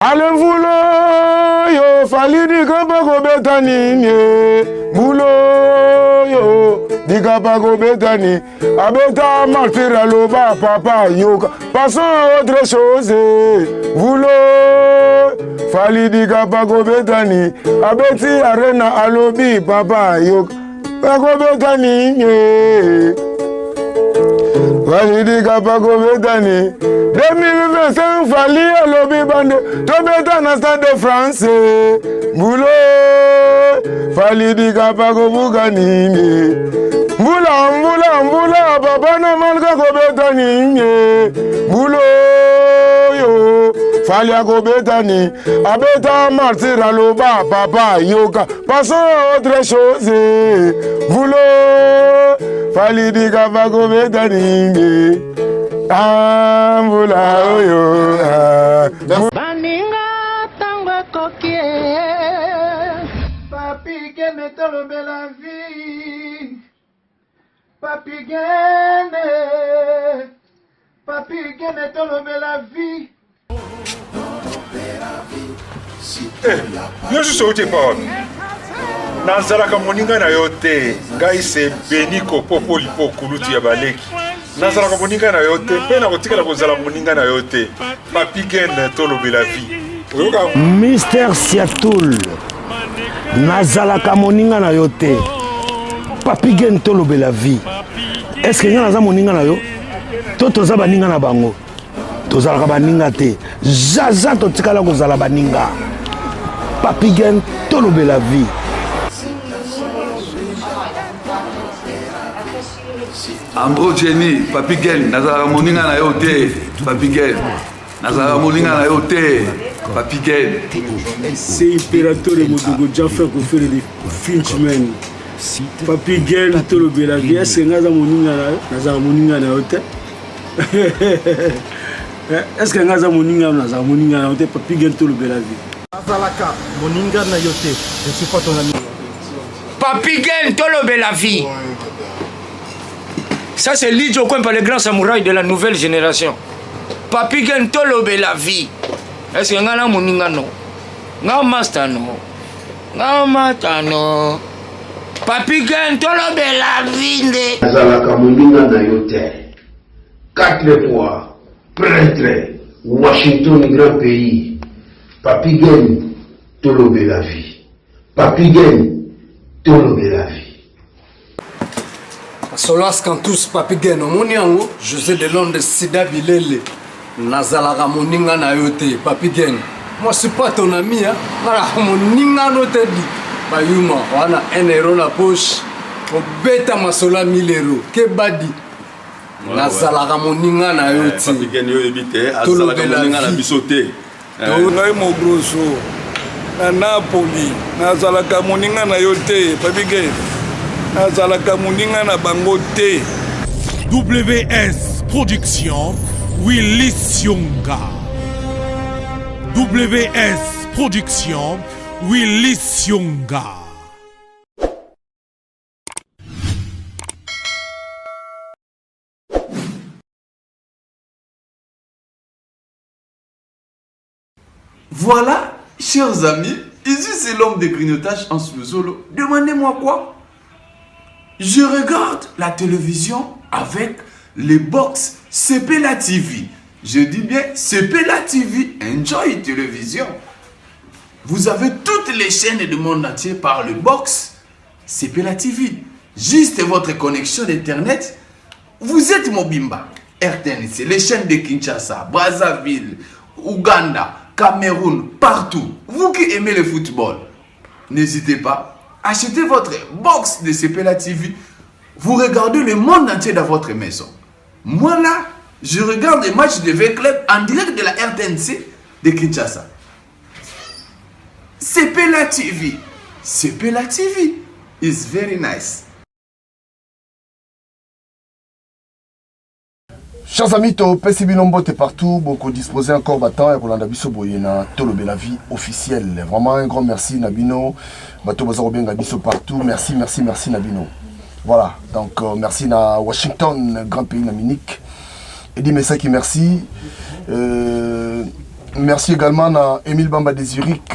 Ale mvulo yo fali di kapa ko betani mvulo yo di kapa ko betani abeta martyr loba papa yo passons à autre chose mvulo fali di kapa ko betani abeti arena alobi papa yo ko betani Validi Kapago Betani 2025 Fali Alobi Bande Tobeta na Stade de France Moulo Validi Kapago Bugani Mboula Papa na Malka Betani Moulo yo Fali Betani Abeta Martyr Aloba Papa Yoka passons à autre chose Moulo Fali di Kapago Betani Ambula oyo Baninga tango kokie Papi gene tolobe la vie Papi gene tolobe la vie Yo suis sauté par Nazalaka moninga na yote ngai se beniko popo lipo kuluti ya baleki Nazalaka moninga na yote pe na kotikala kozala moninga na yote Papi Gen tolobe la vie Mister Siatoul Nazalaka moninga na yote Papi Gen tolobe la vie Est-ce que nga naza moninga na yo to toza baninga na bango tozalaka baninga te jaza totikala kozala baninga Papi Gen tolobe la vie Ambro Jenny, Papi Gen, Nazara Moninga na yote, Papi Gen, Nazara Moninga na yote, Papi Gen. C'est impérateur et Modogo Jaffa qui fait des Finchman. Papi Gen, tout le Bélavi, est-ce que Nazara Moninga na yote? Est-ce que Nazara Moninga na yote, Papi Gen, tout le Bélavi? Nazalaka, Moninga na yote, je suis pas ton ami. Papi Gen, tout le Bélavi. Ça c'est Lidjo Kwempa, le grand samouraï de la nouvelle génération. Papi Gen tolobe la vie. Est-ce que ngana moninga no? Nga master no. Nga mata no. Papi Gen tolobe la vie nde. Nazalaka moninga na yote. 4 fois prêtre Washington grand pays. Papi Gen tolobe la vie. Papi Gen tolobe la vie. Solas Kantus Papi Gen, Moniango, José de Londres, Sida Bilele, Nazalaka Moninga na yote, Papi Gen. Moi, je suis pas ton ami, hein. Voilà, Moninga no te dit. Bayuma, wana 1 euro la poche. Pour bêta masola 1000 euros. Que badi. Nazalaka Moninga na yote. Papi Gen yo ebite, Nazalaka Moninga na bisote. Ngai mo grosso. Na Napoli, Nazalaka Moninga na yote, Papi Gen. Nazalaka Moninga na bango te. WS Production Willy Sionga. WS Production Willy Sionga. Voilà, chers amis, ici c'est l'homme de grignotage en solo. Demandez-moi quoi? Je regarde la télévision avec les box Sepela TV. Je dis bien Sepela TV. Enjoy télévision. Vous avez toutes les chaînes du monde entier par le box Sepela TV. Juste votre connexion d'internet. Vous êtes Mobimba, RTNC, les chaînes de Kinshasa, Brazzaville, Ouganda, Cameroun, partout. Vous qui aimez le football, n'hésitez pas. Achetez votre box de Sepela TV. Vous regardez le monde entier dans votre maison. Moi là, je regarde les matchs de V-Club en direct de la RTNC de Kinshasa. Sepela TV. Sepela TV is very nice. Chers amis, Pesi Binombo t'es partout, beaucoup disposé encore battant et pour l'andabiso boyena tolobe la vie officielle. Vraiment un grand merci Nabino, bateau bazaro bien Gabiso partout, merci Nabino. Voilà, donc merci na Washington, grand pays na Munich. Et dit Messaki merci. Merci également à Émile Bamba de Zurich.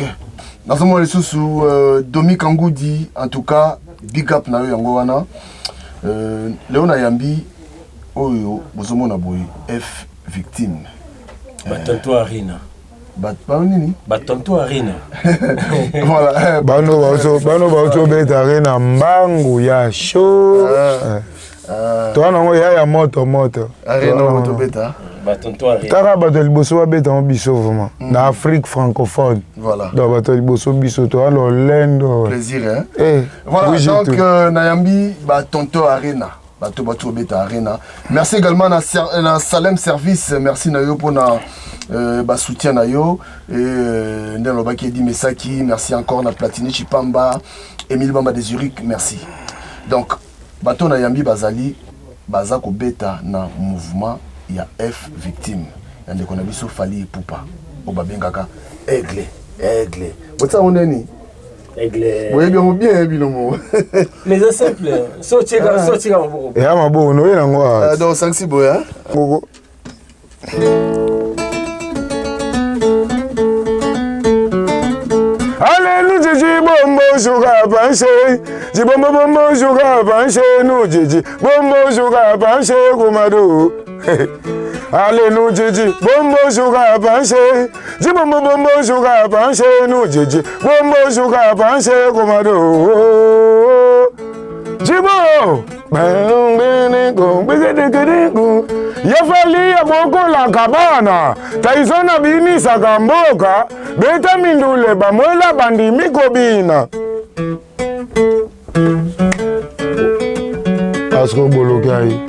Dans ce moment, les sous Domi Kangoudi, en tout cas, big up na Yangoana. Léona Yambi, Oyo, Bozomona Boy, F victime. Batonto Arena. Batonto Arena. Voilà. Bano Bauto Beta Arena, Mbangu ya show. Toi, non, il y a moto. Arena Moto Beta. Batonto Arena. Tara Batel Bosso Beta en biso vraiment. Dans l'Afrique francophone. Voilà. Dans Batel Bosso Biso, toi, l'Inde. Plaisir, hein? Eh, voilà, oui, donc, Nayambi, Batonto Arena. Bato Beta Arena. Merci également à Salem Service. Merci Nayo pour notre soutien Nayo. Et Ndeloba qui dit Mesaki. Merci encore à Platini Chipamba. Émile Bamba de Zurich. Merci. Donc, Bato Nayambi Bazali, Bazako Beta na mouvement, il y a F victime. Il y a des gens Fali et Poupa. Obabengaka. Aigle. What's on any? Aigle. Oui, bien, Bilomo. Mais c'est simple. Sortir en bon. Et à ma bonne, oui, là, donc, 5-6 boya. Allez, nous Gigi, bombo, sugar, panché. Bombo, sugar, panché, nous Gigi. Bombo, sugar, panché, Gomado. Allez, nous Gigi, bombo, sugar, panché. Bombo, sugar, panché, nous Gigi. Bombo, sugar, panché, Gomado. Jibo! Yafali ya boko la kabana taizona bini sakamboka beta mindule bamwela bandi mikobina asko bolokai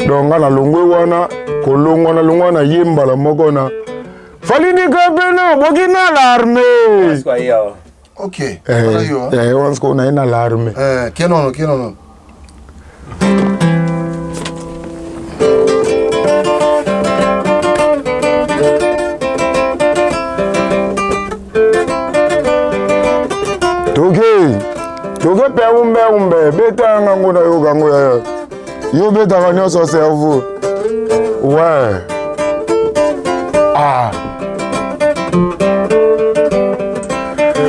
donga na longwe wana kolongwa na longwa na yemba la mokona fali ni kabena bokina l'armée. Ok. On se connaît dans l'armée. Qui non. Toke pe umbe beta ngangona yo gango ya. Yo beta kanyo so cerveau. Ouais. Ah.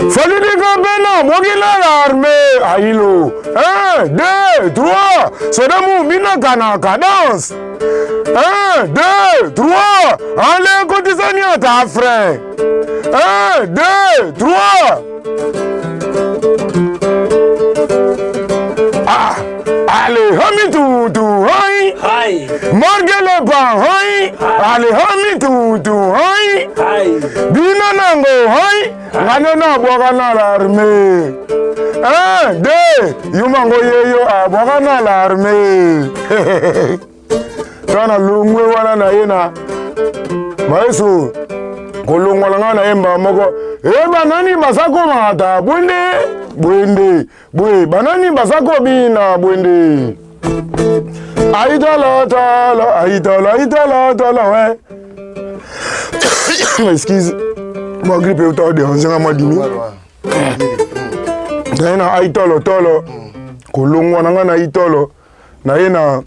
Fallait des gambena, mogila l'armée, aïlo. 1, 2, 3, c'est de mon bina cadence. 1, 2, 3, allez, cotisania ta frère. 1, 2, 3. Ah, allez, hami tout, hi. Morgele pa, hi. Allez, hami tout, hi. Bina nango, hi. Ngana bwakana l'armée. 1, 2, yumango yeyo bwakana l'armée. Kana lungwe wana na yena. Maiso. Kolongwa ngana yemba moko. Banani basako mata bwende. Banani basako bina bwende. Aïtala, ouais. Excuse. Moi grippe autant de ancien moi dimi. Na aitolo tolo. Kolongwa na aitolo. Na yena.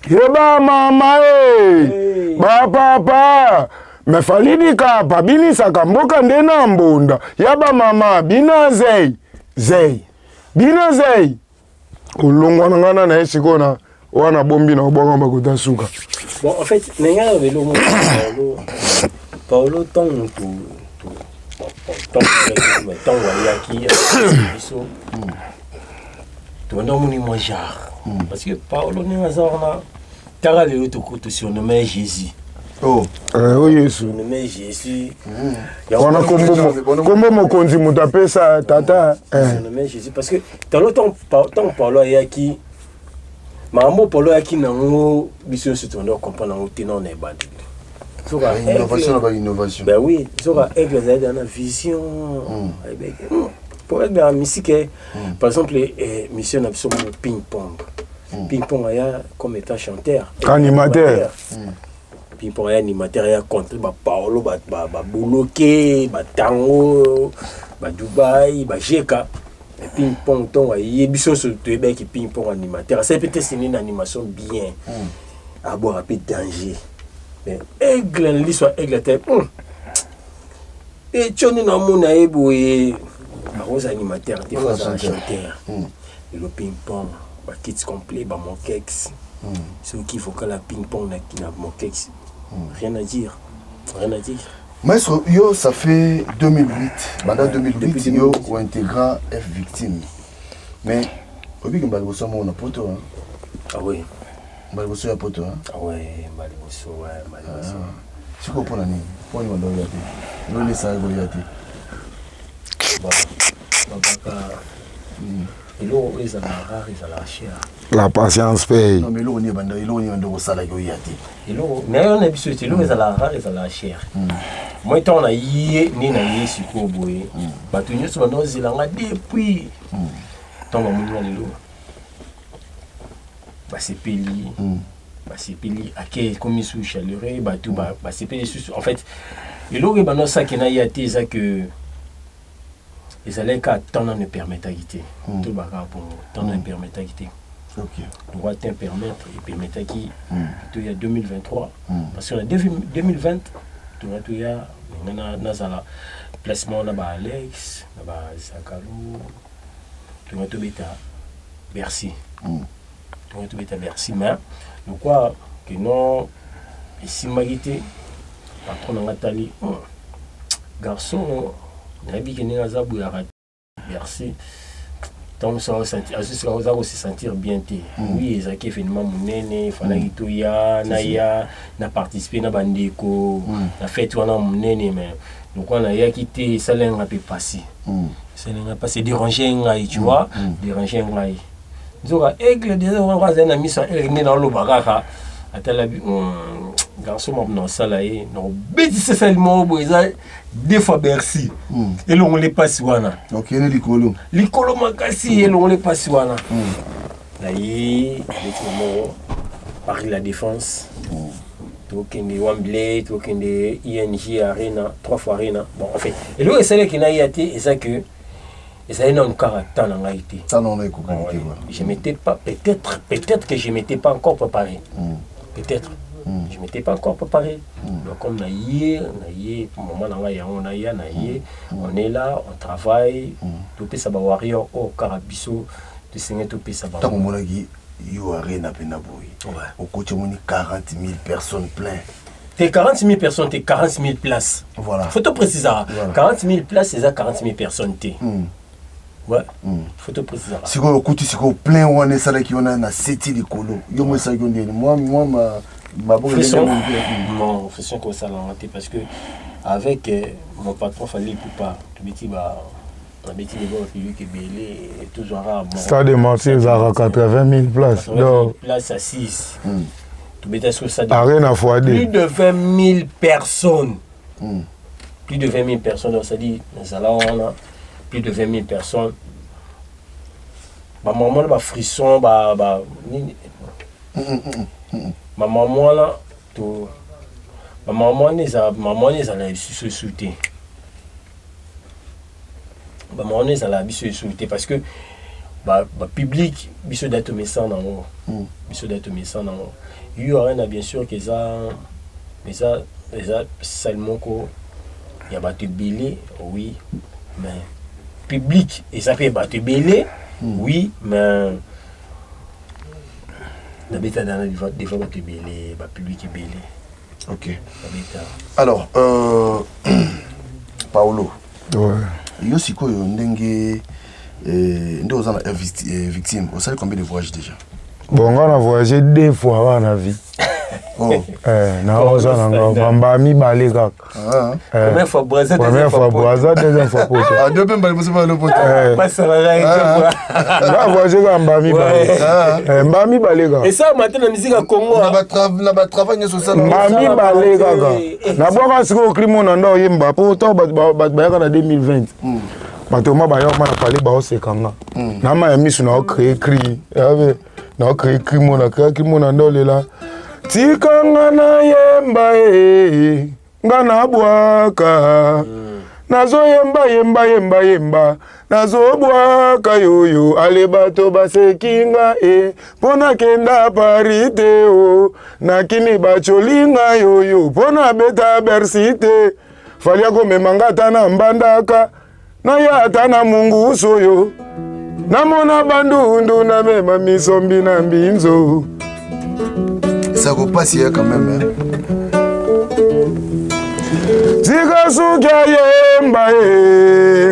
Yeba mama ba papa. Me falidi ka babini sakamboka ndena mbonda. Yaba mama bina zei. Bina zei. Kolongwa na esikona. Wana bombi na obonga bakota suka. Bon, en fait, nenga velo Paulo ton wayaki biso. Tu ndo muni mojar. Parce que Paulo nenga zorna tara le to surnommé Jésus. Oh, oui, Jésus. Surnommé Jésus. Wana kombo mokonzi mutapesa tata. Surnommé Jésus parce que dans le temps Paulo yaki Mambo Polo yaki nango biso surtout on doit comprendre en tenant les bandes. Innovation. Ben oui, ça aigle dans la vision. Pour être dans la musique, par exemple, mission absolument ping-pong. Ping-pong aya comme étant chanteur. Animateur. Ping-pong aya animateur aya contre Paolo, Bouloké, Tango, Dubaï, Jeka. Et ping-pong, il y a des choses qui ping-pong animateur. C'est peut-être une animation bien. À boire un peu de danger. mais aigle l'histoire aigle était et Johnny na mona eboye aux animateurs des fois chanteur le ping pong ba kits complet ba mon kex ceux qui faut que la ping pong na mon kex rien à dire. Maestro, yo, ça fait 2008. Pendant 2008, yo, ou intégrant F victime. Mais, au bout que Mbaliboso, on a poto. Ah oui. Mbaliboso, a poto. Ah ouais, Mbaliboso, ouais, Mbaliboso. Tu comprends la nuit? Pour nous, on doit y aller. Nous, les sages, on doit y aller. Bon, et là, ils ont la rare, ils ont la chair. La patience paye. Non, mais là, on y est au salaire, on y est. Et là, mais on a vu que là, ils ont la rare, ils ont la chair. Moi, quand on a yé, ni na yé, si quoi, boy. Bah, tu n'y es pas dans les langues depuis. Tant qu'on m'a dit, bah, c'est peli. Bah, c'est peli. À quel comme sous chaleureux, bah, tout, bah, c'est peli. En fait, et là, bah, non, ça qui n'a été, ça que. Les allaient qu'à tant ne permettre à quitter. Tout le bagage pour tant ne permettre à quitter. Droit de permettre et permettre à qui il y a 2023. Parce qu'on a 2020, il y a un placement là Alex, là Zakalo, tout le monde Bercy. Tout le monde Bercy. Mais nous quoi que non, ici Magité, patron de Nathalie, garçon. Merci. Donc ça va se sentir bien. Oui, ça qui événement monene, fallait que ya naya na participer na bandeko, na fête wana monene mais donc on a ya quitté ça l'un peu passé. Ça l'un passé déranger ngai, tu vois, déranger ngai. Zoka aigle déjà on va na mission aigle dans le bagaka. Atala garçon maintenant ça là et non bêtise seulement deux fois Bercy et l'on les passe wana OK ne likolo makasi et l'on les passe wana là y les Paris la Défense tokende Wembley tokende ING Arena 3 fois Arena bon en fait et là c'est qui n'a été et ça que et ça n'a encore temps dans été ça non est je m'étais pas peut-être que je m'étais pas encore préparé peut-être je m'étais pas encore préparé. Donc comme on est là, on travaille, tout peut savoir warrior au Carabiso, de signer tout peut savoir. Tant qu'on a dit, yo arena penaboui. Au côté on 40 000 personnes plein. T'es 40 000 personnes, t'es 40 000 places. Voilà. Faut te préciser. 40 000 places, c'est ça 40 000 personnes t'es. Ouais. Faut te préciser. Si on écoute, si on plein on est ça là qui on a na 7 de colo. Yo moi ça qui on dit moi non, faisons comme ça parce que avec mon patron fallait pas tout petit bah la bêtise de voir public est belé et toujours rare. Stade de Marseille à 80 000 places. Place à 6. Tout petit sur ça. Arena fois plus de 20 000 personnes. Plus de 20 000 personnes donc ça dit nous allons on a plus de 20 000 personnes. Bah maman bah frisson bah ma maman là tout ma maman les a se sauter ma maman les a se sauter parce que bah public biso d'être méchant dans biso d'être méchant dans il y aura bien sûr que ça mais ça seulement ko il y a battu belé oui mais public et ça fait battu belé oui mais la bêta dans des fois que belé bah public est belé. OK. Alors Paolo. Ouais. Yo siko yo ndenge ndo za na victime. Vous savez combien de voyages déjà? Bon, on a voyagé 2 fois dans la vie. Oh. Na oza nanga mbami balé kaka. Première fois Brazza, deuxième fois Poto. Ah deux ben balé pas le Poto. Pas ça là. Na voyagé dans mbami balé. Mbami balé kaka. Et ça maintenant la musique à Congo. Na ba travail sur ça. Mbami balé kaka. Na boka siko crime na ndo yemba poto ba na 2020. Matoma ba yo ma na parler ba o sekanga. Na ma misu na o créer cri. Na o créer crime na créer crime na ndo lela. Tikanga na yemba nga na bwaka nazoyemba yemba yemba yemba nazobwaka yoyo ale bato basekinga mpona kenda Paris te o nakini bacholinga yoyo mpona beta Bercy te falia komemanga ata na mbandaka naya ata na munguso yo namona bandundu na mema misombi na mbinzo. Ça repasse hier quand même, hein. Tika sukia yemba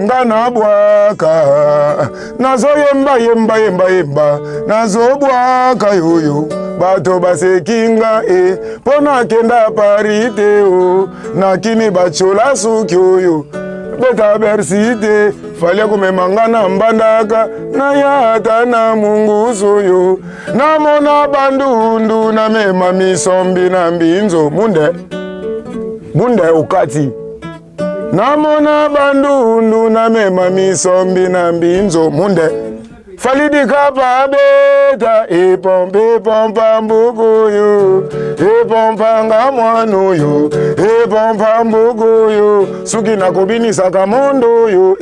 nga na bwaka nazo yemba yemba yemba yemba nazo bwaka yoyo bato basekinga pona kenda Paris te o nakini bachola suki oyo beta Bercy te falia kumemanga na mbandaka naya ata na munguso yo namona bandundu na mema misombi na mbinzo munde ukati namona bandundu na mema misombi na mbinzo munde falidika pa beta epompe pompa mbuku yo epompa nga mwanu yo epompa mbuku yo suki nakobinisaka mondo yo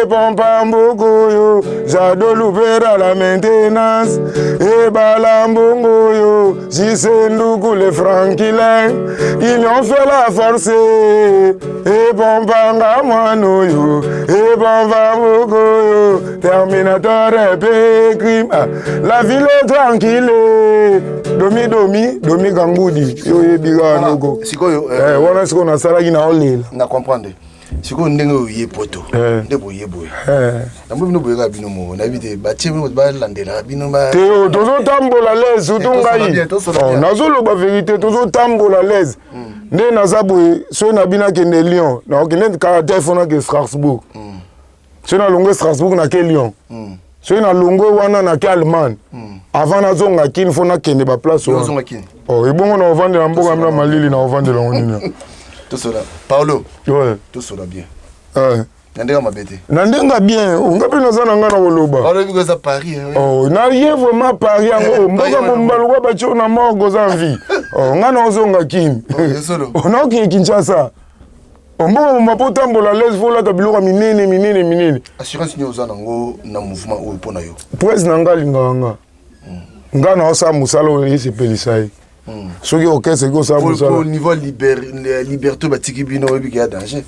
epompa mbuku yo jado lupera la maintenance ebala mbungu yo jisenduku le frankilin ils ont fait la force epompa nga mwanu yo epompa mbuku yo Terminator crime. La ville est tranquille. Domi gangudi. Yo yebiga nogo. Sikoyo wana siko na sala ina olela. Na comprendre. Siko ndenge ye poto. Ndebo ye boy. Na mbo bino boyega bino mo. Na bite ba chemi ba landela bino ba. Teo tozo tambola les utungai. Nazolo ba vérité tozo tambola les. Nde nazabu so na bina kende Lyon. Na okende caractère fona ke Strasbourg. So na longo Strasbourg na ke Lyon. So na longo wana na ke Allemagne. Avant na zonga kini fona kende ba place wana. Zonga kini. Oh, ebongo na ovande na mboga mna malili na ovande la nini. Tout cela. Paulo. Ouais. Tout cela bien. Ndenga mabete. Ndenga bien. Ngapi nazana ngana koloba. Paulo biko za Paris. Oh, na ye vraiment Paris ngo mboga mombaluka ba cho na morgo za vie. Oh, ngana ozonga kini. Oh, na ki Kinshasa. Mboga mapota mbola les vola ta biloka minene. Assurance ni ozana ngo na mouvement o pona yo. Presse na nganga. Ngana osa musalo yese pelisai. Soki okese ko sa musalo. Au niveau liberté batiki bino webi ki a danger.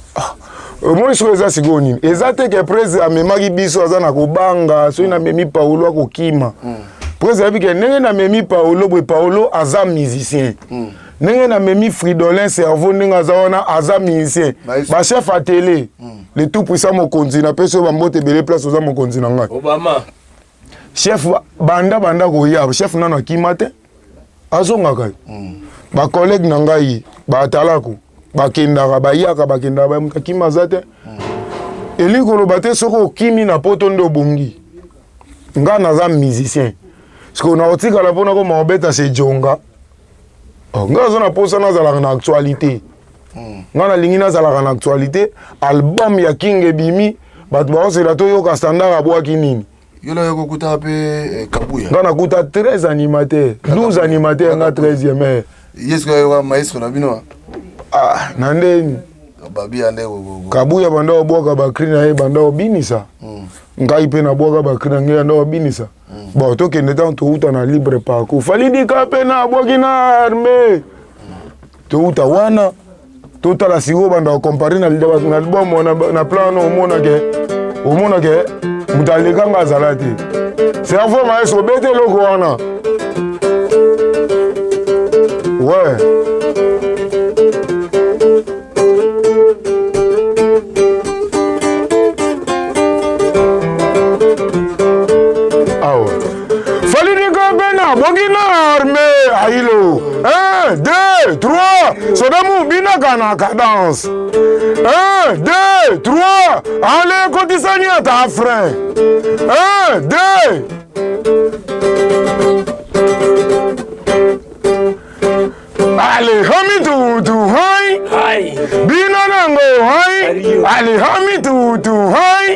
Moi so eza sigoni. Ezate ke presse amemaki biso azana kobanga, so ina memi Paulo akokima. Presse abi ke nenge na memi Paulo boy Paulo aza musicien. Nenge na memi Fridolin cerveau nenge azawana aza musicien. Ba chef à télé. Le tout puissant mokonzi na peso ba mbote belé place oza mokonzi na ngai. Obama. Chef banda ko ya, chef nana akimate. Azonga kai. Ba collègue na ngai ba talako. Bakendaka bayaka bakendaka bakima zate. Elikolo bate soko kimi na poto ndo bongi. Nga naza musicien. Siko na otika la pona ko mabeta se jonga. Nga zona posa na zala na actualité. Nga na lingi na zala na actualité, album ya King Ebimi, bat ba se la to yo ka standard abwa kinini. Yola yoko kuta pe Kabuya. Nga na kuta 13 animateurs, 12 animateurs nga 13e. Yesko yo maestro na bino. Nandeni babi ande Kabuya banda oboka bakri na ye banda obinisa. Ngai pe na boka bakri na ngai anda obinisa. Bon to kende tan to uta na libre parcours. Falidi ka pe na boki na armée. To uta wana to tala sigo banda comparer na album na plan no omona ke mutaleka ngazalati. Cerveau maestro bete loko wana. Ouais. Bogina armée aïlo 1 2 3 sodamu bina kana cadence 1 2 3 allez kotisanya ta frein 1 2 allez hami tu hai bina nango hai allez hami tu hai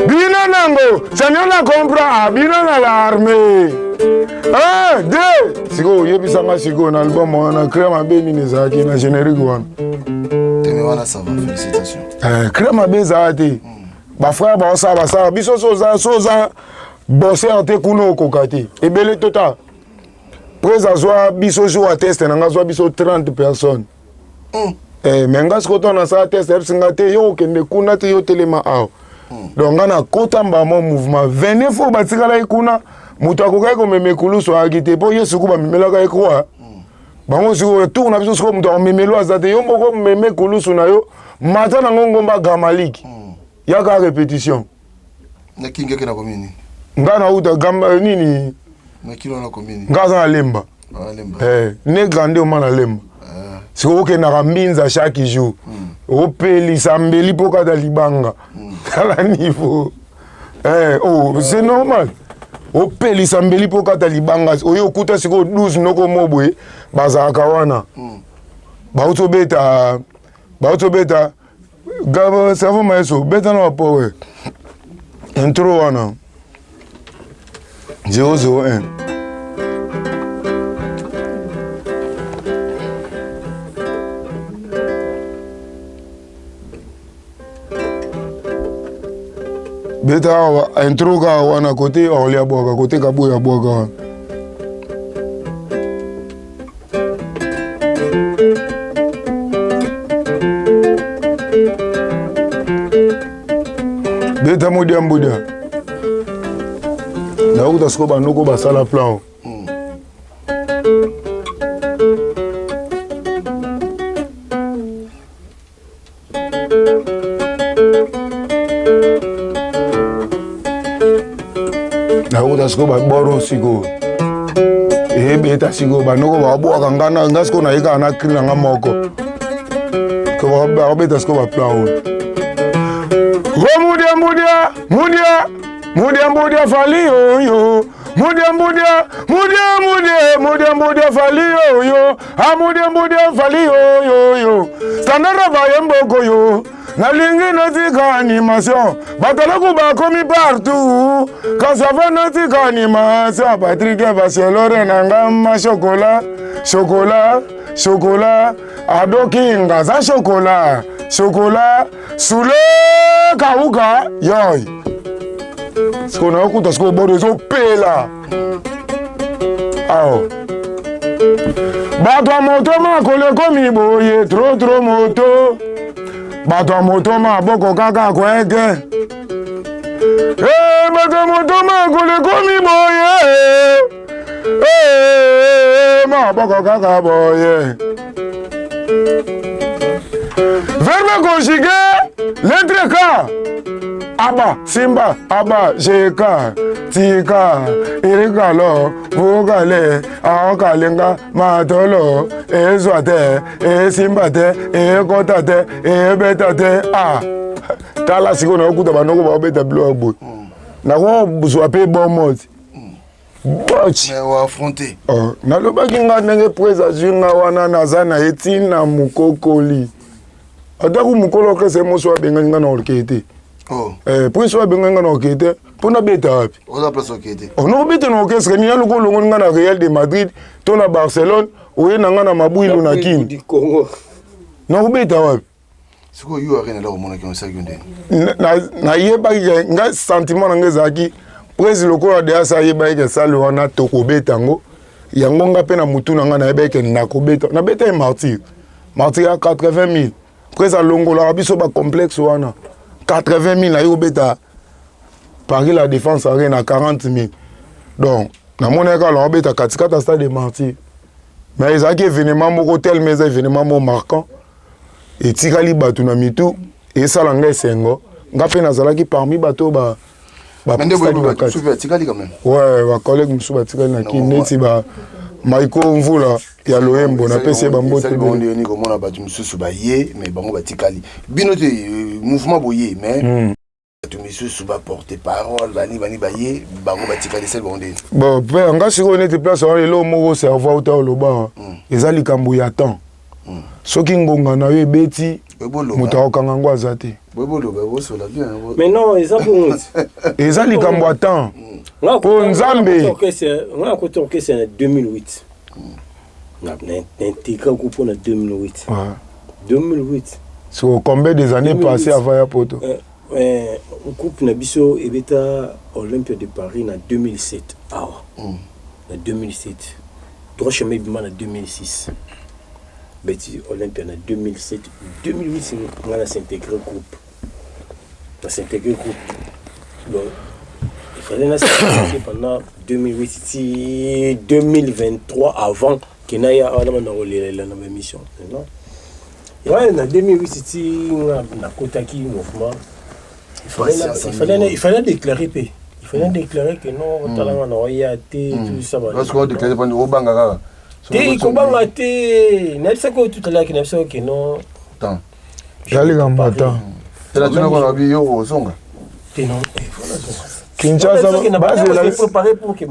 bina nango chanyola compra bina na l'armée 1 2 siko yebisanga siko na album wana créer mabeni nezaki na générique wana voilà, ça va, félicitations. Crème à bezate. Ba frère, ba ça, biso soza, bosser en te kuno kokati. Et belé tota. Près à soi, biso jour à test, n'a pas biso 30 personnes. Mais ngas koto na sa test, singate yo kende kuna te yo telema ao. Donc on a kotamba mon mouvement. Venez faut batika la kuna. Mutu akokai ko meme kuluso agite po yesu ko ba memela ka ekroa. Bango si tour na biso ko mutu memelo azate yo moko meme kuluso na yo. Mata na ngomba gamalik. Yaka répétition. Na kinga ke na komini. Ngana uta gamba nini? Na kilo na komini. Ngaza lemba. Lemba. Ne grande o mana lemba. Si oke na rambinza chaque jour. Opeli sambeli poka da libanga. Kala niveau. C'est normal. Opeli sambeli poka da libanga. Oyo kuta siko 12 noko mobwe bazaka wana. Bauto beta gaba savo maeso beta na power. Intro wana 001. Beta intro ka wana kote olia boka kote kabuya boka. Beta modia mbudia. Na uta skoba noko basala plan. Na uta skoba boro sigo. Beta sigo ba noko ba boka ngana ngasko na ika na krina ngamoko. Ko ba beta skoba plan. Mudia fali yo. Mudia fali yo. Mudia fali yo. Standard ba yemboko yo. Nalingi notika animation. Bataloku ba komi partout. Quand ça va notika animation. Patrick Vaselore nangama chocolat. Adoki ngaza chocolat. Soule kauka yoy. Sko na okuta sko bodo zo pela. Ao. Bato moto ma kole komi boye tro moto. Bato moto ma boko kaka kweke. Bato moto ma kole komi boye. Ma boko kaka boye. Verbe conjugué, lettre K. Aba, Simba, Aba, Jeka, Tika, Irikalo, Vogale, Aokalinga, Matolo, Ezwate, Simbate, Kotate, Betate, Tala Sigona Okuta no beta blog. Na swapé bon mode. Botch. Mais on va affronter. Na loba kinga nenge presa junga wana nazana etina mukokoli. Adaku mukolo kese moswa benga na orkete. Pour soit benga na orkete, pour na beta hapi. On a place orkete. No beta na orkete ni yaluko longo na Real de Madrid, to na Barcelone, oye na ngana mabuilu na kin. No beta hapi. Siko yu arena la omona ki on sa gunde. Na yeba nga sentiment na ngezaki. Presi lokola de asa yeba eke sali wana tokobeta ngo. Yango nga pe na mutu na nga na yeba eke nakobeta. Na beta e martyr. Martyr ya 80,000. Presa longola biso ba complexe wana. 80,000 na yo beta. Paris la défense arena 40,000. Donc, na moneka la beta katikata stade de martyr. Mais ezaki événement moko tel mais événement mo marquant. Et tikali batu na mitu et sala nga esengo. Nga pe nazalaki parmi bato ba Mende boye super tikali quand même. Ouais, ba collègue musu ba tikali na kineti ba Maiko Mvula ya Loembo na pese ba mbote be. On ni komona ba musu ba ye mais bango ba tikali. Bino te mouvement boye mais tu musu ba porter parole bani ba ye bango ba tikali sel bonde. Bon, pe nga siko nete place on le moko cerveau ta loba. Ezali kambu ya temps. Soki ngonga na yo beti moto akanga ngo azate. Mais non, ils ont bon. Ils ont likambo attend. Pour Nzambe. On a côté c'est en 2008. On a intégré au groupe en 2008. 2008. Sur combien des années passées avant ya poto? Au groupe Nabiso Ebeta Olympia de Paris en 2007. Ah en 2007. Droit chemin en 2006. Betty Olympia en 2007. 2008, on a s'intégrer au groupe. On a s'intégrer au groupe. Donc, il fallait s'intégrer pendant 2008, 2023 avant qu'il n'y ait pas de mission. Ouais, en 2008, c'était un Kotaki mouvement. Il fallait déclarer paix. Il fallait déclarer que non, talent on a été tout ça. Parce qu'on déclare pas au banga. T'es comment t'es? N'est-ce pas tout à l'heure qu'il n'est pas que non. Attends. J'allais en battant. C'est là tu n'as pas vu au son. T'es non. Kinshasa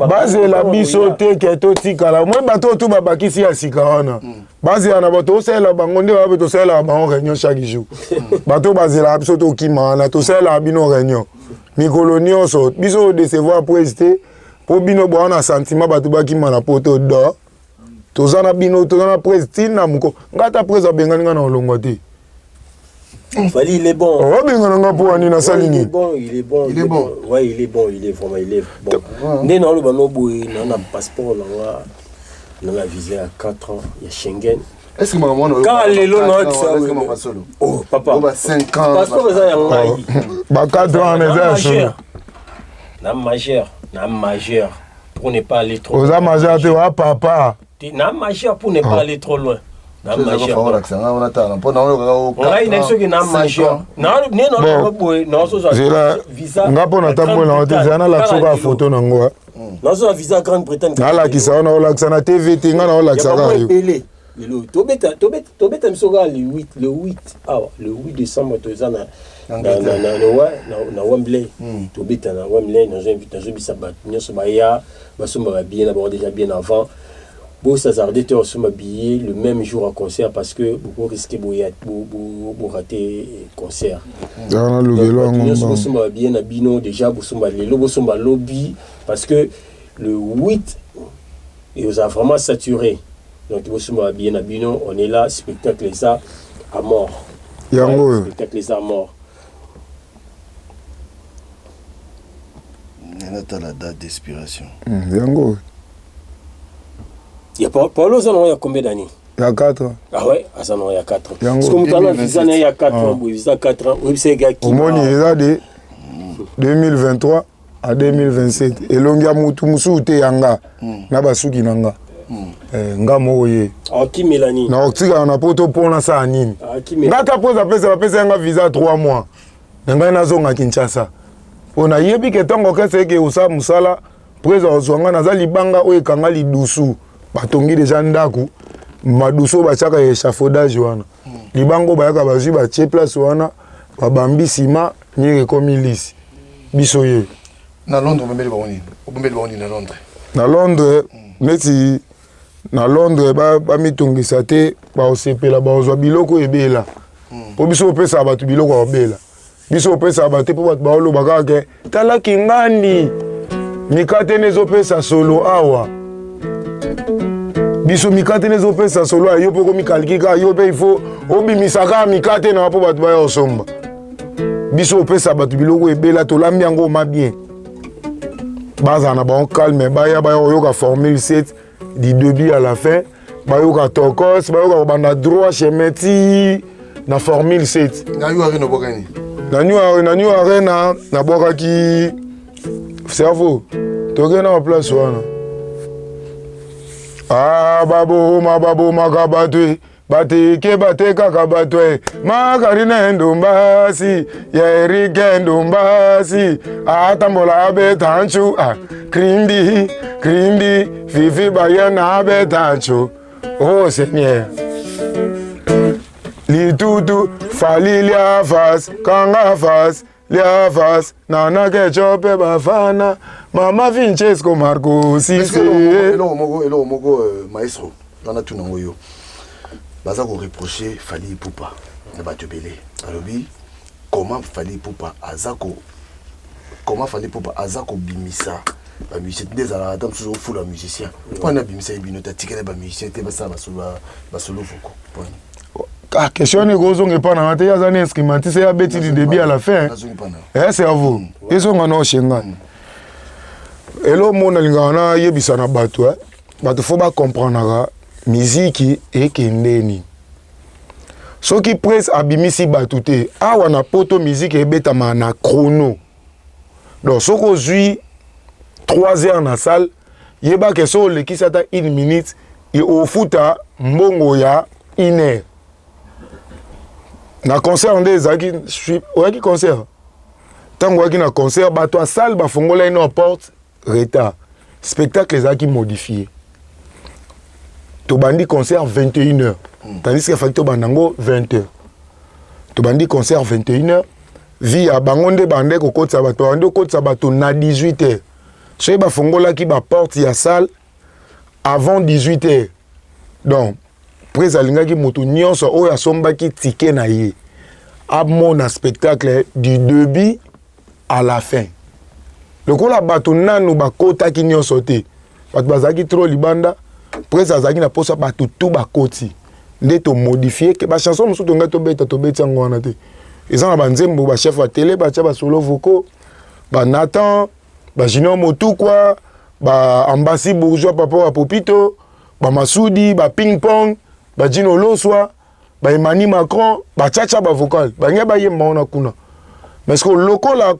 base la biso te ke totikala moi bato tout babakisi ya sika wana base ya na bato osala bango nde ba bato osala bango réunion chaque jour bato bazela biso to kimana to sala bino réunion mikolo nyonso biso décevoir président po bino bona sentiment bato bakimana po to do tozana bino tozana président na muko ngata président bengani ngana olongwa te Fali, il est bon. Il est bon, il est bon. Ouais, il est bon, il est vraiment, il est bon. Né dans le Banobo, on a un passeport, on a visé à 4 ans, il y a Schengen. Est-ce que maman quand les lots oh, papa. 5 ans. Passeport, ça y a un 4 ans, on est majeur. Pour ne pas aller trop loin. Aux majeur, tu vois, papa. Majeur pour ne pas aller trop loin. On a une majeur. visa Grande-Bretagne. Le 8 décembre, na Wembley. Tobeta na Wembley, déjà bien avant. Bon, ça s'arrête habillé le même jour à concert parce que vous risquez de rater concert. Vous bien à Bino déjà, vous lobby parce que le 8, il vous a vraiment saturé. Donc vous bien à Bino, on est là, spectacle les a à mort. Spectacle les a à mort. Il y a la date d'expiration. Yango. Il y a Paulo Zanon, il y a combien d'années? Il y a 4 ans. Ah ouais, à Zanon, il y a 4 ans. Parce que nous avons visa il y a 4 ans, visa 4 ans. Oui, c'est gars qui. Au moins, il y a de 2023 à 2027. Et l'ongia mutu te yanga. Nabasuki nanga. Nga moye. Ah, qui Mélanie? Na otika na poto pona sa anini. Ah, qui Mélanie? Ngata pesa yanga visa 3 mois. Nga na zonga Kinshasa. On a yebi ke tongo kese ke usa musala. Preza ozwanga naza libanga o ekanga lidusu. Batongi déjà ndaku maduso bachaka échafaudage wana libango bayaka bazwi batie place wana babambi sima nyeke komi lisi biso ye na Londres obombeli baoni na Londres neti na Londres bamitungisa te baosepela baozwa biloko ebela po biso opesa bato biloko obela biso opesa bato po bato baoloba kaka ke talaki ngani mikate nezopesa solo awa biso mikate nezopesa solo ayo po ko mikalkika yo pe il faut obimisaka mikate na po bato baya osomba biso opesa bato biloko ebela tolambi yango ma bien baza na bon calme baya oyoka formule 7 du début à la fin bayoka tokos bayoka banda droit chemin ti na formule 7 na yo arena bokani na new arena na bokaki cerveau tokena na place wana babo makabatwe bateke bateka batwe makarine ndumbasi yerike ndumbasi atambola abetanchu krindi fifi bayana abetanchu oh Seigneur litutu fali liafas kanga fas liafas nana kechope bafana Mama Francesco Marco Sisse. Hello mogo maestro. Dans la tournée yo. Baza ko reprocher Fally Ipupa na bato belé. Alobi comment Fally Ipupa azako bimisa ba musicien des ala tam toujours fou la musicien. Point na bimisa bino ta tikele ba musicien te ba ça ba solo foko. Point. Ah, question est gros, on est pas dans la télé, instrumentiste, c'est à bêtise du début à la fin. C'est à vous. Ils sont en Shengan. Et là, mon alingana, il y a bis na bateau. Bateau, faut pas comprendre la musique et kendeni. Ce qui presse abimisi batouté. Ah, on a poto musique et bêta na chrono. Donc, ce qu'on joue 3 heures dans la salle, il y a pas que ça, le qui s'attend 1 minute, et au foot, mbongo ya 1 heure. Na concert on des aki qui concert tant que na concert ba toi salle ba fongola une porte retard spectacle les aki modifié to bandi concert 21h tandis que facteur bandango 20h to bandi concert 21h vi a bangonde bande ko kotsa bato ando kotsa bato na 18h so ba fongola ki ba porte ya salle avant 18h donc près alingaki moto nyonso oyo asombaki ticket na ye a mon spectacle du début à la fin le ko la bato nanu bakota ki nyonso te bato bazaki trop libanda près azaki na posa bato tout bakoti nde to modifier ke ba chanson musu to ngato beta ngwana te ils ont banzembo ba chef wa télé ba tia ba solo vocaux ba Nathan ba Junior Motu quoi ba Ambassi Bourgeois papa wa Popito ba Masudi ba Ping Pong ba Dino Loswa ba Emmanuel Macron ba Tchacha ba vocal ba nya ba yemba ona kuna mais ce que local la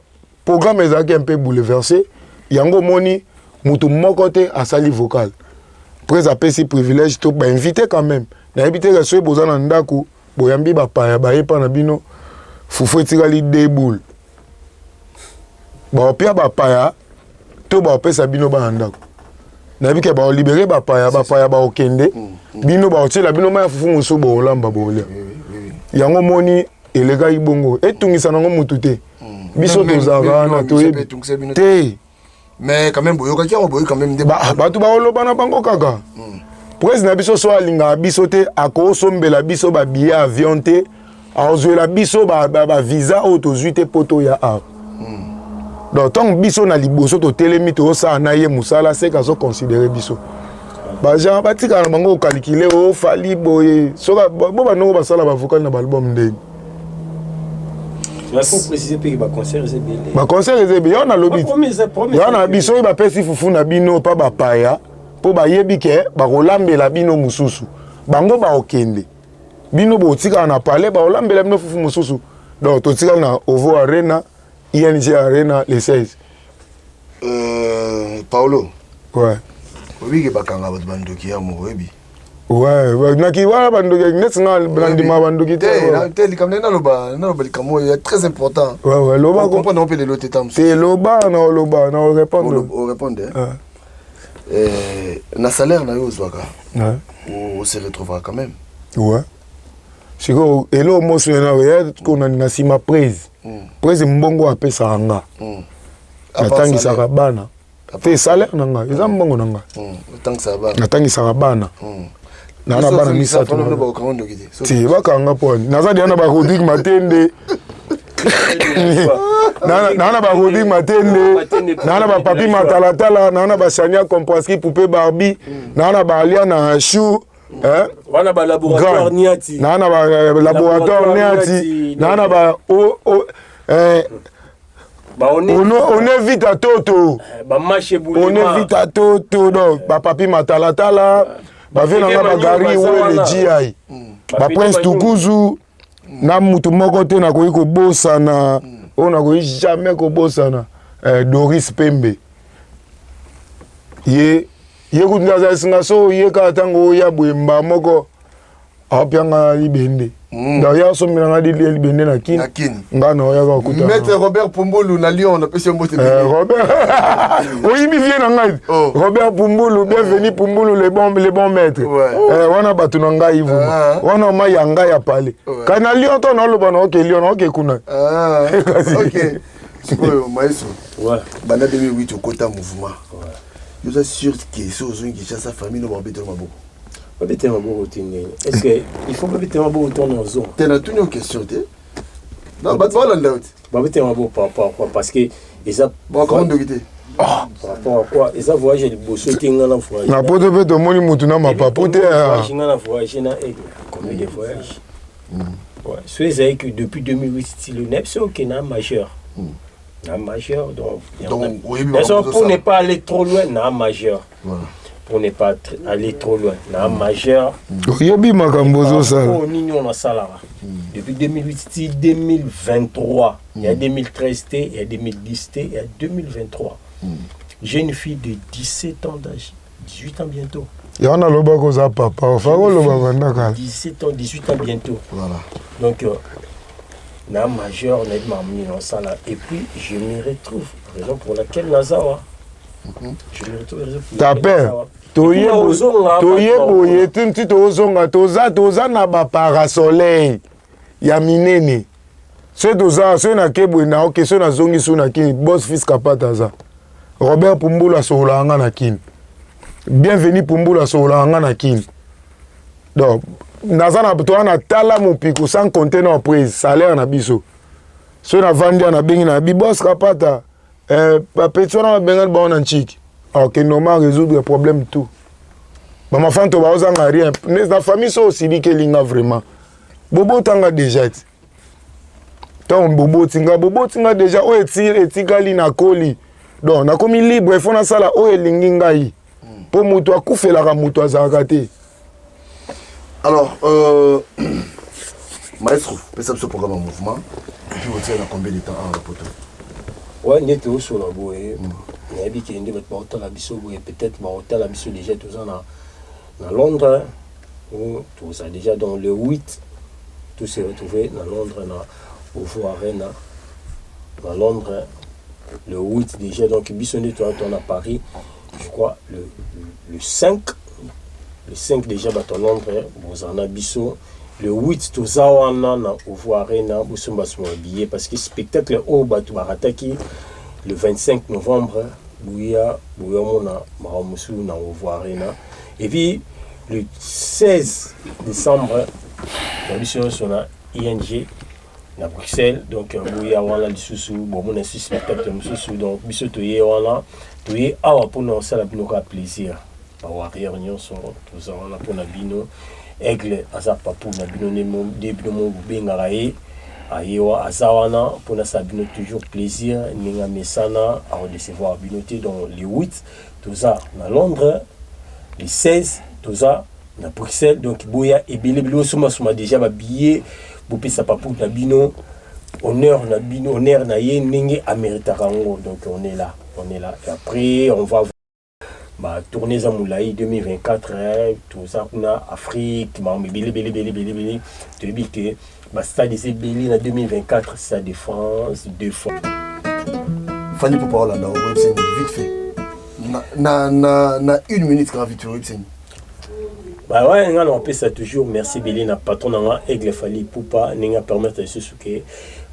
programme est un peu bouleversé yango moni mutu moko te asali vocal près à pesi privilège to ba invité quand même na invité que so bozana ndako boyambi ba pa ba yepa na bino fufu etikali deboul ba opia ba pa to ba pesa bino ba ndako na bike ba libérer ba pa ba okende bino ba otela bino ma fufu muso bo olamba bo olia yango moni elega ibongo etungisa nango mutu te biso tozaka na to te mais quand même boyoka ki boyo quand même ba tu ba oloba na bango kaka président biso so alinga biso te akosombela biso ba billet avion te azoela biso ba visa auto zuite poto ya a donc tant biso na liboso to telemi to sa na ye musala c'est ka so considérer biso ba gens batika na bango calculer o fali boye so bo ba no ba sala ba vocal na ba album ndeni. Il faut préciser que le concert est bien. Le concert est bien. On a lobby. On a biso ba pesi fufu na bino pa ba paya po ba yebi ke ba rolambela bino mususu. Bango ba okende. Bino bo tika na parler ba rolambela bino fufu mususu. Donc to tika na Ovo Arena, ING Arena le 16. Paulo. Ouais. Obi ke bakanga ba bandoki ya mo webi. Ouais, naki wala bandoki netinga blandima bandoki te. Te likamne na loba likamo est très important. Ouais, loba comprendre un peu les lots tam. C'est loba na répondre. On répondre. Na salaire na yo zwaka. Ouais. On se retrouvera quand même. Ouais. C'est que elo mo so na ya ko na sima prise. Prise mbongo apesa anga. Atangi sakabana. Te salaire nanga, eza mbongo nanga. Tant que ça va. Atangi sakabana. Nana bana misa to na ba okando kiti. Ti bakanga poni. Naza diana ba Rodrigue Matende. Nana ba Rodrigue Matende. Nana ba Papi Matalatala, nana ba Sania Compoisky Poupée Barbie, nana ba Aliana Chou, wana ba laboratoire Niati. Nana ba laboratoire Niati. Nana ba on évite à Toto. On évite à Toto donc ba Papi Matalatala. Ba venanga ba Gari ou le GI. Ba Prince Tukuzu na mutu moko te na koyi ko bosana. On a koyi jamais ko bosana. Doris Pembe. Ye kundaza singa so ye ka tango ya bwemba moko apianga libende. D'ailleurs so mina ngadi libende na kini. Ngana ya ka kuta. Maître Robert Pumbulu na Lyon on a pesi mbote. Robert. Oui, mi vient ngai. Robert Pumbulu, bienvenue Pumbulu les bons maîtres. Wana batu na ngai vuma. Wana ma yanga ya pale. Kana Lyon to na loba na OK Lyon OK kuna. OK. Sikoyo maestro. Ouais. Bana 2008 au Kota mouvement. Je suis sûr que si vous avez sa famille, nous allons faire beaucoup. Est-ce qu'il faut que vous autour de nos zones? Tu as une question. Non, pas de vol en parce que ça. Comment de quitter? Par rapport à quoi? Et ça voyage les beaux sautés dans la voyage. Na poto pe to moni mutu na mapapote. Voyage na voyage na combien de voyages? Ouais, c'est que depuis 2008, c'est le NEP, c'est ok, un majeur. Un majeur, donc pour ne pas aller trop loin, un majeur. Voilà. Pour ne pas aller trop loin, un majeur. Depuis 2008, c'est 2023. Il y a 2013, il y a 2010, il y a 2023. J'ai une fille de 17 ans d'âge, 18 ans bientôt. Il y en a le bac papa, 17 ans, 18 ans bientôt. Voilà. Donc, un majeur, honnêtement, mis dans ça là. Et puis, je me retrouve, raison pour laquelle Nazawa. Je me retrouve, raison pour laquelle Nazawa. Toye tinti tozonga toza na ba parasoleil ya minene. Se toza se na kebwe na oke se na zongi so na kini boss fils kapata za. Robert Pumbula sola nga na kini. Bienvenue Pumbula sola nga na kini. Donc nazana to na tala mopiko sans compter na prise salaire na biso. Se na vandi na bengi na bi boss kapata papetso na benga ba na chiki. Ok, normal résoudre le problème tout. Ma femme to ba ozanga rien. Mais la famille so aussi dit que linga vraiment. Bobo tanga déjà. Ton bobo tinga déjà o etikali na koli. Donc na komi libre faut na sala o elingi ngai. Po mutu akufela ka mutu azaka te. Alors maestro, peut-être ce programme en mouvement. Et puis vous tirez dans combien de temps en rapporteur? Ouais, on est sur la boue. On a dit qu'il y a une autre peut-être la mission déjà tout ça dans Londres, où tout ça déjà dans le 8, tout s'est retrouvé dans Londres, au Ovo Arena, dans Londres, le 8 déjà, donc Bissonné, tu à Paris, je crois, le 5 déjà, dans Londres, vous en avez Bissot, le 8, tout ça, on a au Ovo Arena, vous sommes habillés, parce que le spectacle au Batou Barataki, le 25 novembre, Bouya Mona Maramusu na Ovo Arena. Et puis le 16 décembre, la mission sur la ING à Bruxelles. Donc Bouya Wana Lissousou, bon mon ainsi spectacle Moussou, donc Bissot Toye Wana, Toye Awa pour nous ça la binoka plaisir. Par réunion sont tous on a pour na bino aigle azapa pour na bino nemo début mon bengaraé. Ayewa azawana pour na sabino toujours plaisir ninga mesana à recevoir binoté dans les 8 tout ça à Londres les 16 tout ça à Bruxelles donc boya et belebelo suma déjà ba billet pour pesa papu na bino honneur na ye ninge amerita rango donc on est là et après on va tourner za Moulaï 2024 tout ça on a Afrique belé tu dis que stade de Zébéli en 2024, c'est de France, 2 fois. Fanny pour parler là, vite fait. Na 1 minute quand vite fait. Bah ouais, on peut ça toujours. Merci Béli, na patron na Aigle Fali Poupa, n'enga permettre à ceux qui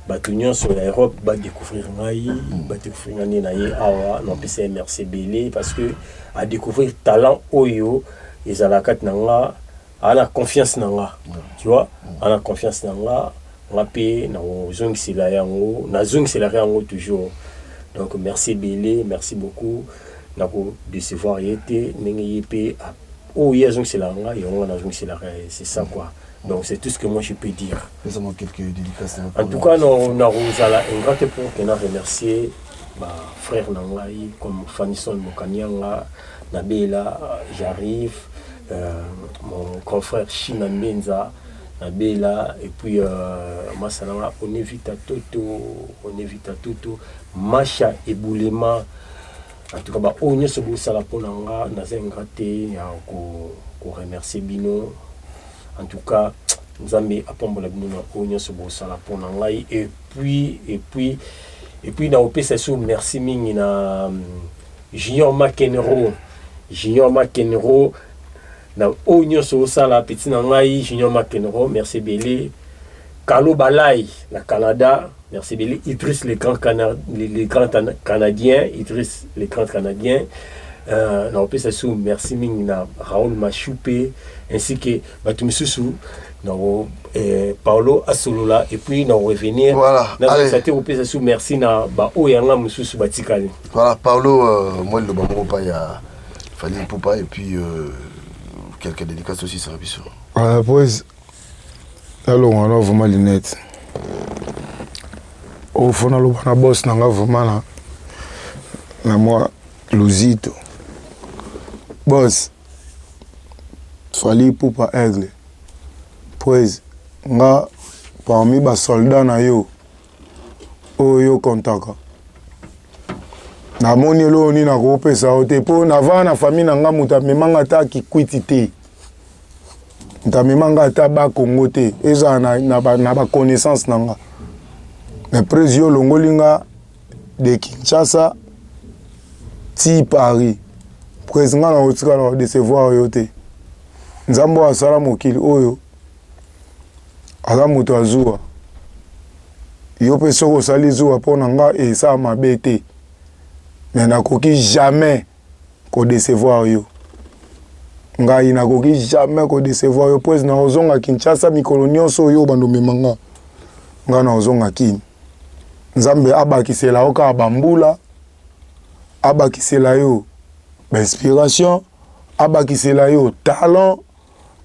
batunion sur l'Europe, va découvrir Maï, va découvrir Nanaï Awa, non peut ça merci Béli parce que à découvrir talent Oyo, ils ont la carte nanga. On a confiance dans moi, tu vois, on a confiance dans moi, on a payé, on a zong c'est la toujours. Donc merci Bélé, merci beaucoup, on a décevoir été, n'ayez payé, oh il y a zong c'est la et on a zong c'est la c'est ça quoi. Donc c'est tout ce que moi je peux dire. Quelques dédicaces. En tout cas, on a un grand époque qu'on a remercié, frère Nangaï comme Fanison Mokanyanga, Nabela, j'arrive. Mon confrère China Menza, Nabela, et puis Massanama, on évite à Toto, Macha et Boulema. En tout cas, on est sur le Salaponanga, Nazen Graté, on remercie Bino. En tout cas, nous avons mis à Pombola Bino, on est sur le Salaponanga. Et puis, dans le PSSO, merci Ming, Junior McEnroe. Na Onyo so sala petit nangai Junior McEnroe, merci Bélé. Carlo Balai, la Canada, merci Bélé. Idriss les grands Canadiens, Idriss les grands Canadiens. Na opesa sou merci ming na Raoul Machoupé ainsi que Batumsusu na Paulo Asolola et puis na revenir voilà na c'était opesa sou merci na ba oyanga mususu batikali. Voilà Paulo moi le bambo pa ya Fali Poupa et puis quelques dédicaces aussi sur la mission. Voilà, poise. Alors, on a vraiment lunette. Au fond, on a boss, on a vraiment na moi, Luzito. Boss, fallait pour pas aigle. Pues, nga parmi les soldats na yo, yo kontaka. Na moni lo ni na ko sa ote po na va na famille na nga muta memanga ta ki kwitite. Nta memanga ta ba Congo te. Eza na ba connaissance na nga. Mais présio longolinga de Kinshasa ti Paris. Président na otika na décevoir yo te. Nzambo asala mokili oyo. Aza muto azua. Yo pe soko sali zuwa po na nga e sa mabe te. Mais nakoki jamais ko décevoir yo. Ngai nakoki jamais ko décevoir yo pues na ozonga Kinshasa mikolo nyonso yo bando memanga. Nga na ozonga kini. Nzambe abakisela oka bambula. Abakisela yo inspiration, abakisela yo talent,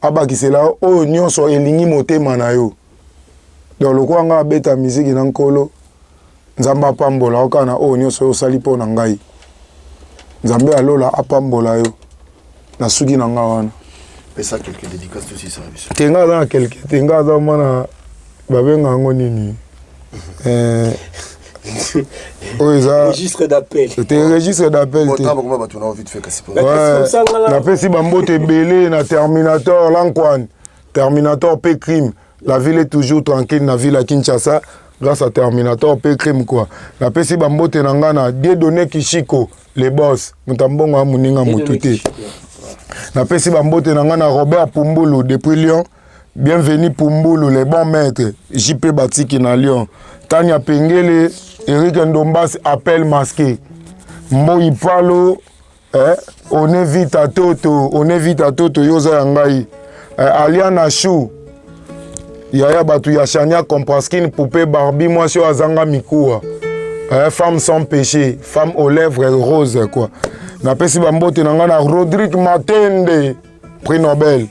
abakisela yo oyo nyonso elingi motema na yo. Donc lokwa nga beta musique na nkolo. Nzambe apambola oka na oyo nyonso osali mpo na ngai. Nzambe alola apambola yo na suki na nga wana. Pesa quelques dédicaces aussi service. Tenga za quelques tenga za mana babenga ngo nini. Registre d'appel. C'était un registre d'appel. La pesi bambote belé na Terminator Lankwan. Terminator P crime. La ville est toujours tranquille na ville à Kinshasa grâce à Terminator P crime quoi. La pesi bambote nangana Dieudonné Kishiko les boss. Mutambonga muninga mututé. La pesi bambote nangana Robert Pumbulu depuis Lyon. Bienvenue Pumbulu les bons maîtres. JP Batiki na Lyon. Tania Pengele, Eric Ndombas, appel masqué. Mboyi Palo, on évite à Toto, Yosa Yangai. Aliana Chou, Yaya Batu Yachania, Kompraskin, Poupée Barbie, moi sur Azanga Mikoua. Femme sans péché, femme aux lèvres roses, quoi. Napesi Bambote Nangana, Rodrigue Matende, prix Nobel.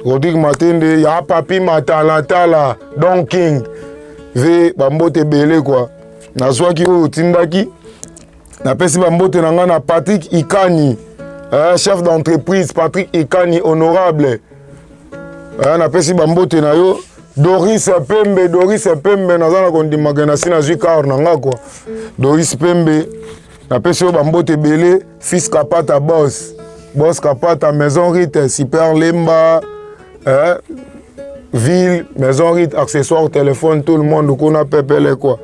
Rodrigue Matende, Y'a Papi Matalatala, Don King. Ve bambote belé quoi. Na zwaki o tindaki. Na pesi bambote nanga na Patrick Ikani. Chef d'entreprise Patrick Ikani honorable. Na pesi bambote na yo Doris Pembe nazana kondimaka na sina zwi car nanga quoi. Doris Pembe. Na pesi bambote belé fils Kapata boss. Boss Kapata maison Rite Super Lemba. Ville, maison rite, accessoires, téléphone, tout le monde qu'on a pépélé quoi.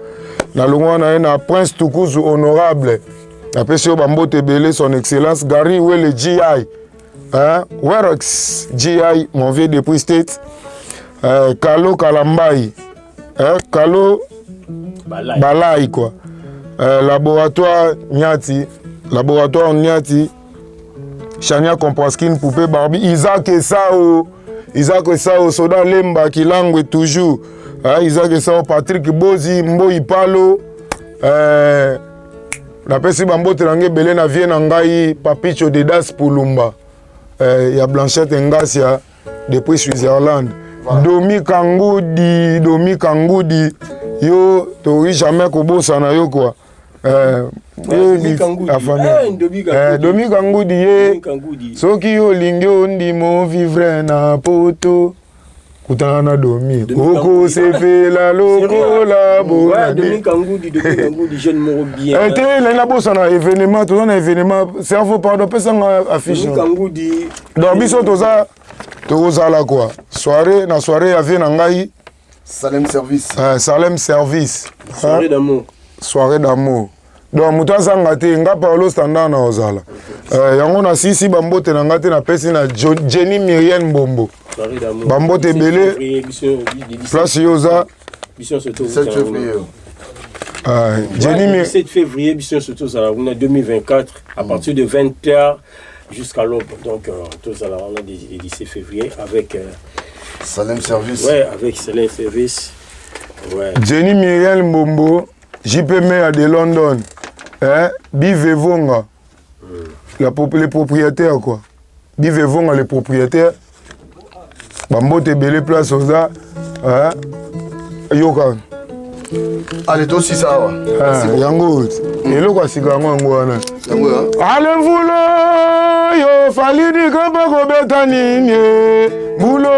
Na lungwana na Prince Tukuzu honorable. Na pesio bambote belé son excellence Gary Wele GI. Werex GI mon vieux depuis State. Kalo Kalambai. Kalo Balai quoi. Laboratoire Niati. Chania Kompraskin Poupée Barbie Isaac Esao. Isaac Sao Soda Lemba Kilangwe toujours. Isaac Sao Patrick Bozi Mboyi Palo. La pesi bambote nange belé na vie na ngai Papicho Dedas Pulumba. Ya Blanchette Ngasia depuis Switzerland. Domi Kangoudi. Yo tori jamais kobosa na yo quoi. Domi Kangoudi ye soki yo lingi ondimo vivre na poto kutana na Domi oko sepela lokola bona Domi Kangoudi jeune moro bien te la bosa na événement tout na événement cerveau pardon pesa nga affiche Domi Kangoudi donc biso toza la quoi soirée ya vie na ngai Salem Service soirée d'amour donc mutu azanga te nga Paulo standard na ozala yango na sisi bambote na nga te na pesi na Jenny Myrienne Mbombo bambote belé place yoza 7 février 7 février surtout ça on a 2024 à partir de 20h jusqu'à l'aube donc tous à la 17 février avec Salem Service avec Salem Service Jenny Myrienne Mbombo JP Mayor de London, Bivevonga, les propriétaires quoi. Bivevonga les propriétaires. Bambote belé place oza, yoka allez toi aussi ça va yango eloko asika yango wana ale mvula yo falidi kapa kobeta nini mbulo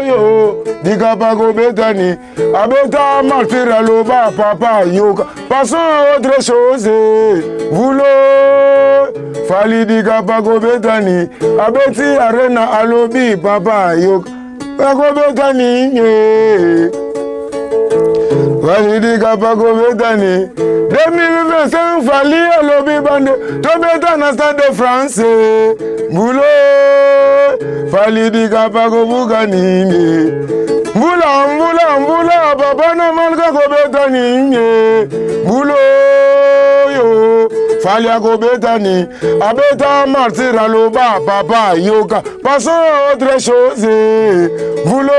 yo dikapa kobeta ni abeta martyr aloba papa yoka passons à autre chose mvulo falidi kapa kobeta ni abeti arena alobi papa yoka kobeta nini Validi Kapako Betani 2025 Fali Alobi Bande Tobeta na Stade de France Mbulo Validi Kapako Buganini Mbula Papa na Malka Kobetani Mbulo yo Fali Akobetani Abeta Martyr Aloba Papa Yoka Passons à autre chose Mbulo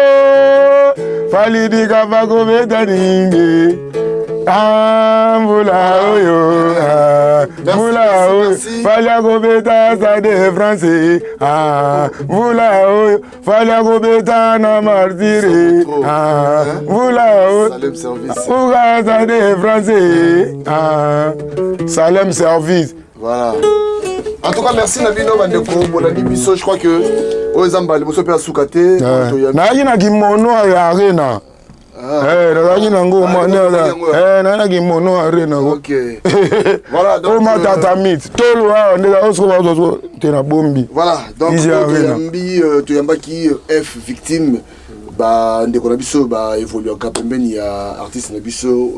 Falidi Kapako Betani Mvula oyo Mvula oyo Falya kobeta Stade de France Mvula oyo Falya kobeta na martyre Mvula oyo Uga Stade de France Salem Service. Voilà. En tout cas, merci Nabino Bandeko Bolani Biso. Je crois que Ozamba le Bosso Père Soukate. Na kimono ya arena. Nango na kimono arena. OK. Voilà donc Oma tatamit. Tolwa ndela osko tena bombi. Voilà. Donc Toyamba qui F victime ba ndeko na biso ba évoluer ka pembeni ya artiste na biso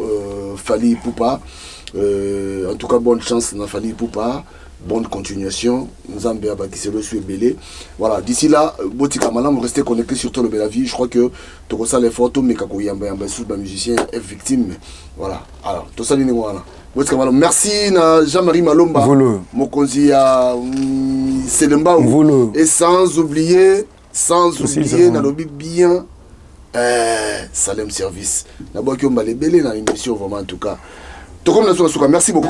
Fali Poupa. En tout cas, bonne chance na Fali Poupa, bonne continuation. Nous avons bien bâti le sous belé. Voilà, d'ici là, Botika Malam, restez connectés sur Tolo Belavie. Je crois que tu ressens les photos, mais quand il y a un sous musicien, est victime. Voilà, alors, tout ça, Botika Malam, merci na Jean-Marie Malomba, Mokonzi à Selemba, et sans oublier, na lobby bien, Salem Service. D'abord, qui ont les belés dans l'émission, vraiment, en tout cas. Merci beaucoup.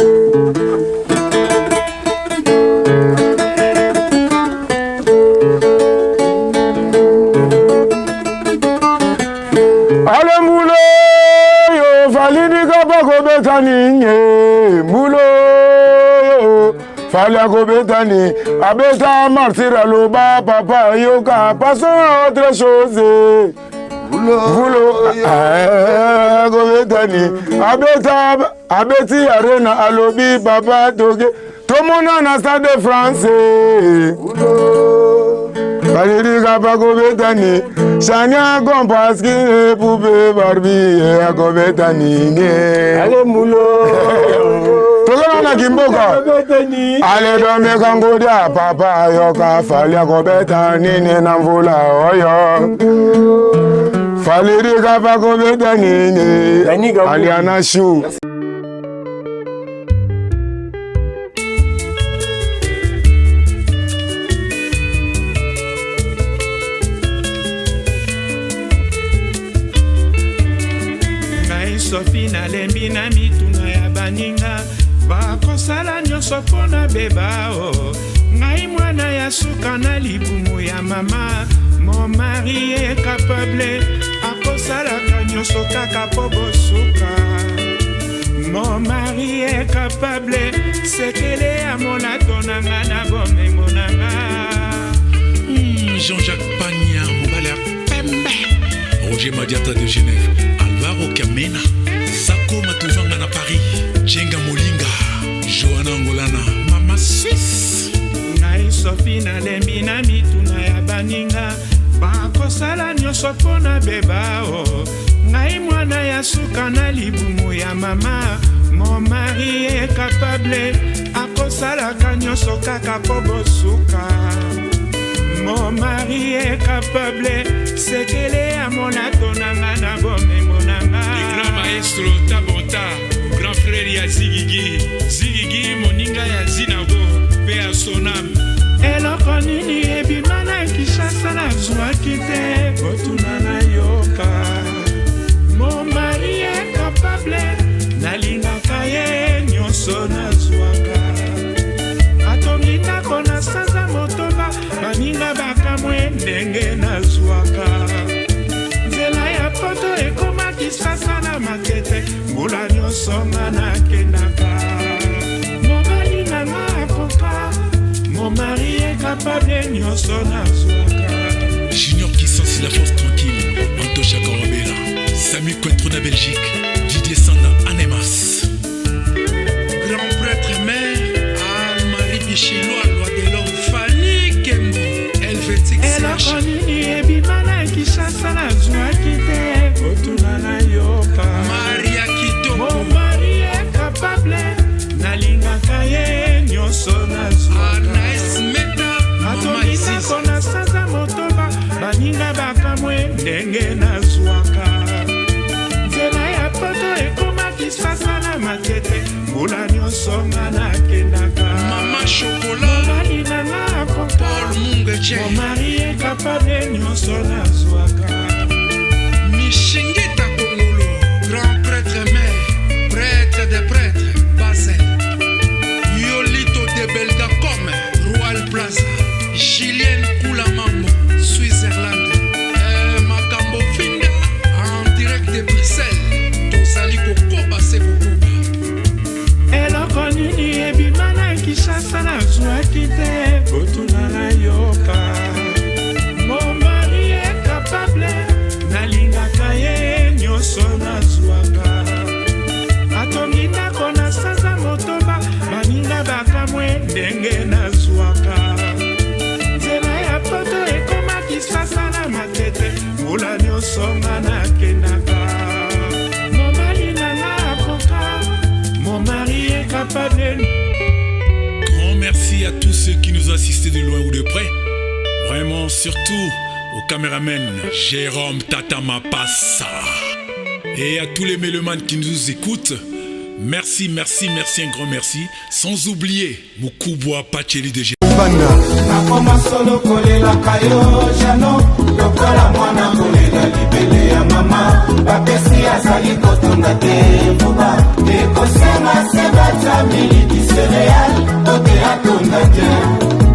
Ale mbulo yo Falidi Kapako Betani mbulo yo Falya Kobetani abeta martyr aloba papa yoka passons à autre chose. Mvulo Kobetani abeti arena alobi papa toge tomona na Stade de France Falidi Kapako Betani Shania Gompaski Poupée Barbie Akobetani Ale mulo Toga na Kimboka Ale dome kangodia papa yoka Fali Akobetani na mvula oyo Falidi Kapako Betani Aliana Chou. Sophie na lembi na mituna ya baninga bakosala nyonso mpona beba ngai mwana ya suka na libumu ya mama mon mari est capable akosalaka nyonso kaka po bosuka mon mari est capable sekele ya monato nanga na bomengo nanga Jean-Jacques Pagna mobali ya pembe Roger Madiata de Genève Alvaro Kamena Sako Matuvanga na Paris Jenga Molinga Johanna Angolana Mama Suisse ngai Sophie na lembi na mituna ya baninga bakosala nyonso mpona beba ngai mwana ya suka na libumu ya mama mon mari est capable akosalaka nyonso kaka po bosuka mon mari est capable sekele ya monato nanga na bomengo nanga le grand maestro Tabota grand frère ya Zigigi moninga ya Zinago pe ya Sonam eloko nini ebima na Kinshasa nazwaki te kotuna na yoka mon mari est capable nalingaka ye nyonso nazwaka atongi ndako na sanza motoba baninga bakamwe ndenge nazwaka nzela ya mbula nyonso nga nakendaka mobali na nga akoka mon mari est capable nyonso nazwaka. Junior qui sent la force tranquille, Antocha Korobela, Samy Cointrona Belgique, Didier Sanda Anemas. Grand prêtre mère, Anne-Marie Bichiloa, loi de l'homme, Fanny Kembo, Helvétique CH. Eloko nini ebimana Kinshasa nazwaki te kotuna na yoka. Maria Kitoko, mon mari est capable, nalingaka ye nyonso nazwaka. Anaïs Meta, Mama Isis. Kona saza motoba baninga bakamwe ndenge nazwaka. Nzela ya poto ekomaki sasa na matete mbula nyonso nga nakendaka. Mama Chocolat, mobali na nga akoka Paul Mungeche, mon mari est capable nyonso nazwaka. Mishingita Kongolo, grand prêtre mère, prêtre des prêtres, Basel. Yolito de Belgacom, Royal Plaza, Julienne Koulamambo, Switzerland. Makambo Finda, en direct de Bruxelles. Tozali Kokoba se Kokoba. Eloko nini ebimana Kinshasa nazwaki te kotuna na yoka. Mon mari est capable, nalingaka ye nyonso nazwaka. Atongi ndako na sanza motoba baninga bakamwe ndenge nazwaka. Nzela ya poto ekomaki sasa na matete mbula nyonso nga nakendaka. Mobali na nga akoka mon mari est capable. Grand merci à tous ceux qui nous ont assistés de loin ou de près. Vraiment, surtout au caméraman Jérôme Tatama Passa. Et à tous les mélomanes qui nous écoutent. Merci, merci, merci, un grand merci. Sans oublier Mukubwa Pacheli de Géranda. Nakoma solo kolela kayo jano lokola mwana kolela libele ya mama bapesi azali kotonda te mbuba ekosema se batamili di céréal ote atonda bien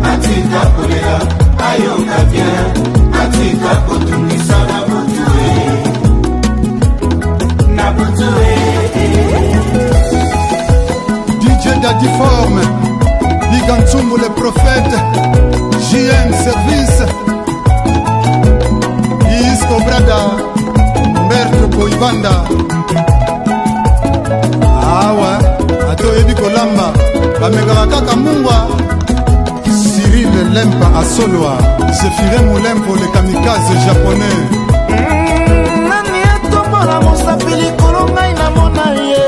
atika kolela ayonga bien atika kotungisa na butue DJ Daddy Forme Bigantsumbo le prophète JM Service Isco Brada Berto Boibanda Awa atoyebi kolamba bamekaka kaka mungwa Cyril Lempa Asolwa Zefire Moulempo le kamikaze japonais nani atombola mosapili kolongai na mona ye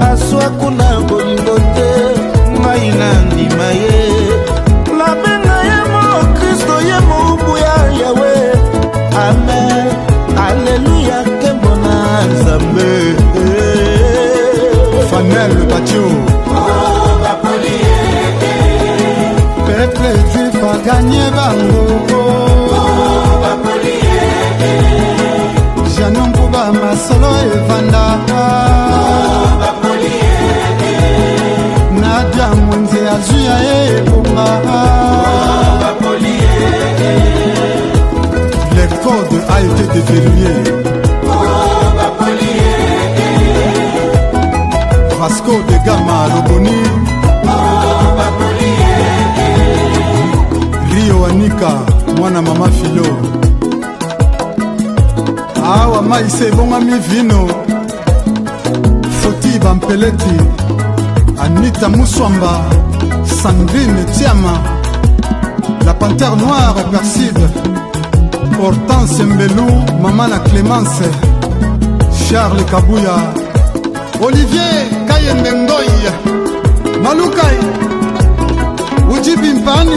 aswa kuna bolingo te ngai na ndima ye nabenga ye mo kristo ye mobubu ya yawe amen alleluya kembo na nzambe Fanel Batio Peuple juif a gagné bango Janon Kuba Masolo Evanda Nadia Mwenze Azuya Ebunga Le code a été déverrouillé Vasco de Gama Loboni Rio Anika Mwana Mama Filo Awa maise bonga mi vino Foti Bampeleti Anita Mousswamba Sandrine Tiama La Panthère Noire Perside Hortense Mbelou Mamana Clémence Charles Kabouya Olivier Kayembengoy Malukai Ujibimpani